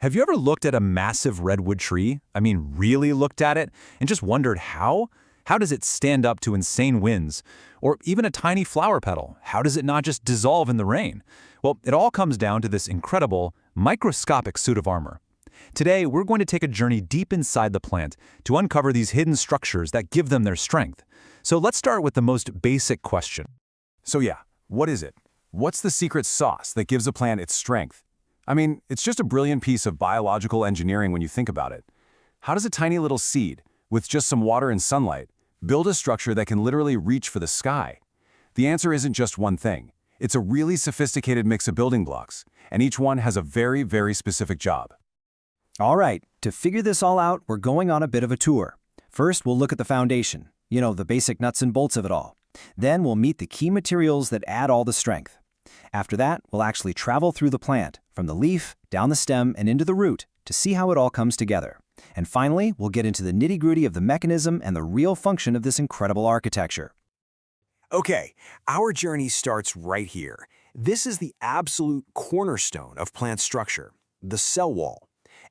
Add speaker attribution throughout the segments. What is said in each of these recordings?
Speaker 1: Have you ever looked at a massive redwood tree? I mean, really looked at it and just wondered how? How does it stand up to insane winds? Or even a tiny flower petal, how does it not just dissolve in the rain? Well, it all comes down to this incredible, microscopic suit of armor. Today, we're going to take a journey deep inside the plant to uncover these hidden structures that give them their strength. So let's start with the most basic question.
Speaker 2: So yeah, what is it? What's the secret sauce that gives a plant its strength? I mean, it's just a brilliant piece of biological engineering when you think about it. How does a tiny little seed, with just some water and sunlight, build a structure that can literally reach for the sky? The answer isn't just one thing. It's a really sophisticated mix of building blocks, and each one has a very, very specific job.
Speaker 3: All right, to figure this all out, we're going on a bit of a tour. First, we'll look at the foundation, the basic nuts and bolts of it all. Then we'll meet the key materials that add all the strength. After that, we'll actually travel through the plant, from the leaf, down the stem, and into the root, to see how it all comes together. And finally, we'll get into the nitty-gritty of the mechanism and the real function of this incredible architecture.
Speaker 4: Okay, our journey starts right here. This is the absolute cornerstone of plant structure, the cell wall.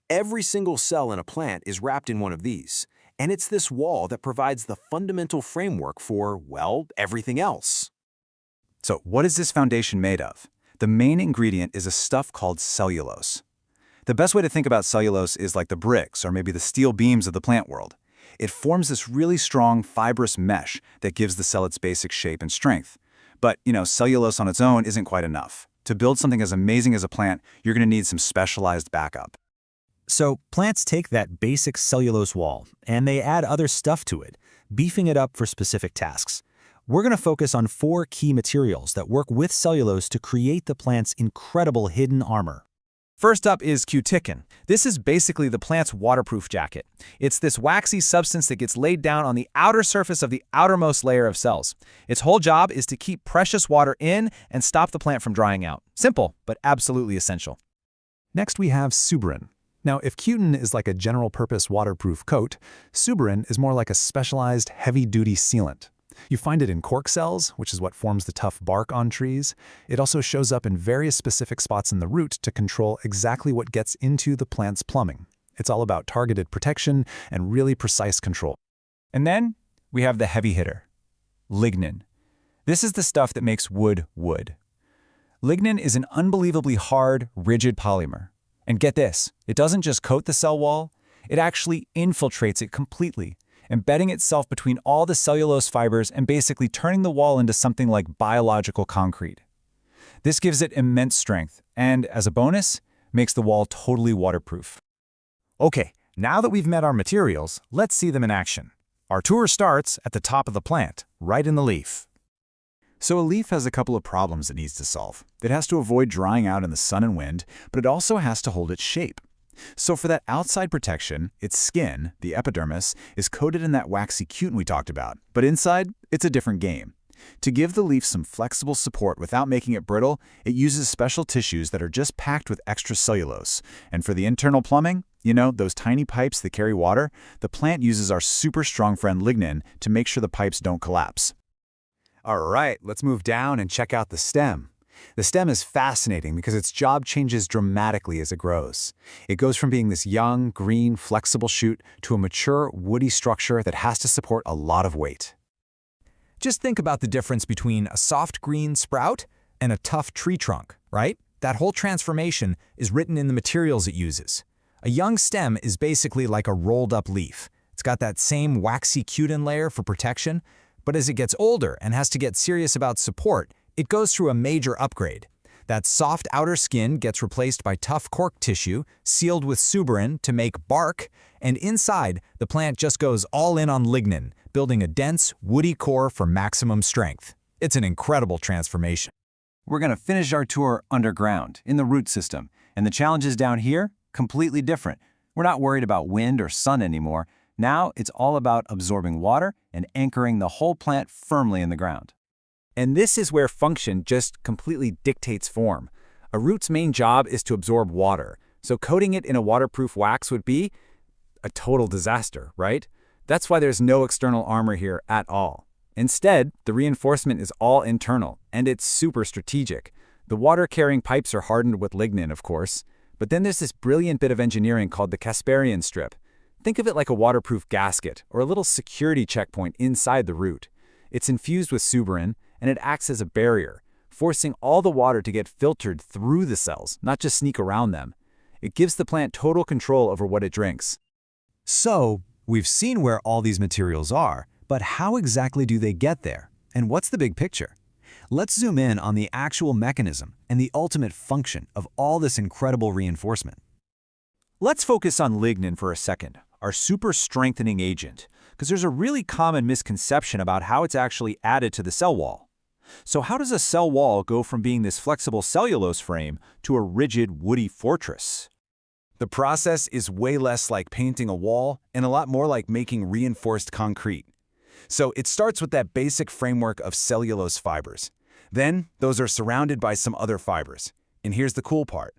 Speaker 4: Every single cell in a plant is wrapped in one of these, and it's this wall that provides the fundamental framework for, well, everything else.
Speaker 1: So what is this foundation made of? The main ingredient is a stuff called cellulose. The best way to think about cellulose is like the bricks or maybe the steel beams of the plant world. It forms this really strong fibrous mesh that gives the cell its basic shape and strength. But, cellulose on its own isn't quite enough. To build something as amazing as a plant, you're going to need some specialized backup.
Speaker 5: So plants take that basic cellulose wall and they add other stuff to it, beefing it up for specific tasks. We're going to focus on 4 key materials that work with cellulose to create the plant's incredible hidden armor.
Speaker 6: First up is cuticle. This is basically the plant's waterproof jacket. It's this waxy substance that gets laid down on the outer surface of the outermost layer of cells. Its whole job is to keep precious water in and stop the plant from drying out. Simple, but absolutely essential.
Speaker 7: Next we have suberin. Now, if cutin is like a general-purpose waterproof coat, suberin is more like a specialized heavy-duty sealant. You find it in cork cells, which is what forms the tough bark on trees. It also shows up in various specific spots in the root to control exactly what gets into the plant's plumbing. It's all about targeted protection and really precise control.
Speaker 6: And then we have the heavy hitter, lignin. This is the stuff that makes wood wood. Lignin is an unbelievably hard, rigid polymer. And get this, it doesn't just coat the cell wall, it actually infiltrates it completely, embedding itself between all the cellulose fibers and basically turning the wall into something like biological concrete. This gives it immense strength and, as a bonus, makes the wall totally waterproof.
Speaker 5: Okay, now that we've met our materials, let's see them in action. Our tour starts at the top of the plant, right in the leaf.
Speaker 1: So a leaf has a couple of problems it needs to solve. It has to avoid drying out in the sun and wind, but it also has to hold its shape. So for that outside protection, its skin, the epidermis, is coated in that waxy cutin we talked about, but inside, it's a different game. To give the leaf some flexible support without making it brittle, it uses special tissues that are just packed with extra cellulose. And for the internal plumbing, those tiny pipes that carry water, the plant uses our super strong friend lignin to make sure the pipes don't collapse.
Speaker 2: All right, let's move down and check out the stem. The stem is fascinating because its job changes dramatically as it grows. It goes from being this young, green, flexible shoot to a mature, woody structure that has to support a lot of weight.
Speaker 6: Just think about the difference between a soft green sprout and a tough tree trunk, right? That whole transformation is written in the materials it uses. A young stem is basically like a rolled-up leaf. It's got that same waxy cutin layer for protection, but as it gets older and has to get serious about support, it goes through a major upgrade. That soft outer skin gets replaced by tough cork tissue, sealed with suberin to make bark, and inside, the plant just goes all in on lignin, building a dense, woody core for maximum strength. It's an incredible transformation.
Speaker 1: We're going to finish our tour underground, in the root system, and the challenges down here, completely different. We're not worried about wind or sun anymore. Now it's all about absorbing water and anchoring the whole plant firmly in the ground.
Speaker 6: And this is where function just completely dictates form. A root's main job is to absorb water, so coating it in a waterproof wax would be a total disaster, right? That's why there's no external armor here at all. Instead, the reinforcement is all internal, and it's super strategic. The water-carrying pipes are hardened with lignin, of course,
Speaker 1: But then there's this brilliant bit of engineering called the Casparian strip. Think of it like a waterproof gasket or a little security checkpoint inside the root. It's infused with suberin, and it acts as a barrier, forcing all the water to get filtered through the cells, not just sneak around them. It gives the plant total control over what it drinks.
Speaker 5: So, we've seen where all these materials are, but how exactly do they get there? And what's the big picture? Let's zoom in on the actual mechanism and the ultimate function of all this incredible reinforcement.
Speaker 1: Let's focus on lignin for a second, our super strengthening agent, because there's a really common misconception about how it's actually added to the cell wall. So how does a cell wall go from being this flexible cellulose frame to a rigid, woody fortress?
Speaker 2: The process is way less like painting a wall and a lot more like making reinforced concrete. So it starts with that basic framework of cellulose fibers. Then, those are surrounded by some other fibers. And here's the cool part.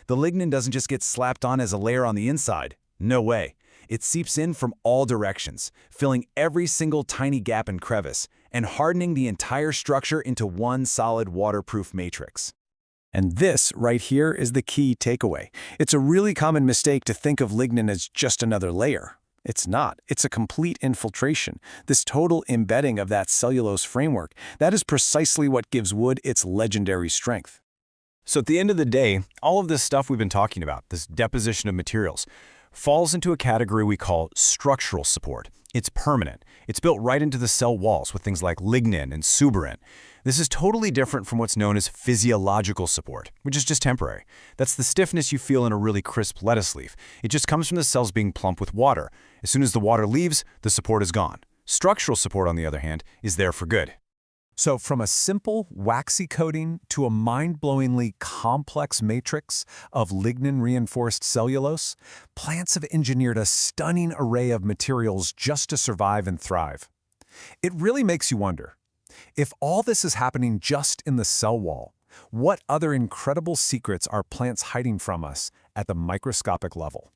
Speaker 2: The lignin doesn't just get slapped on as a layer on the inside. No way. It seeps in from all directions, filling every single tiny gap and crevice, and hardening the entire structure into one solid waterproof matrix.
Speaker 4: And this right here is the key takeaway. It's a really common mistake to think of lignin as just another layer. It's not. It's a complete infiltration, this total embedding of that cellulose framework. That is precisely what gives wood its legendary strength.
Speaker 2: So at the end of the day, all of this stuff we've been talking about, this deposition of materials, falls into a category we call structural support. It's permanent. It's built right into the cell walls with things like lignin and suberin. This is totally different from what's known as physiological support, which is just temporary. That's the stiffness you feel in a really crisp lettuce leaf. It just comes from the cells being plump with water. As soon as the water leaves, the support is gone. Structural support, on the other hand, is there for good.
Speaker 7: So from a simple waxy coating to a mind-blowingly complex matrix of lignin-reinforced cellulose, plants have engineered a stunning array of materials just to survive and thrive. It really makes you wonder, if all this is happening just in the cell wall, what other incredible secrets are plants hiding from us at the microscopic level?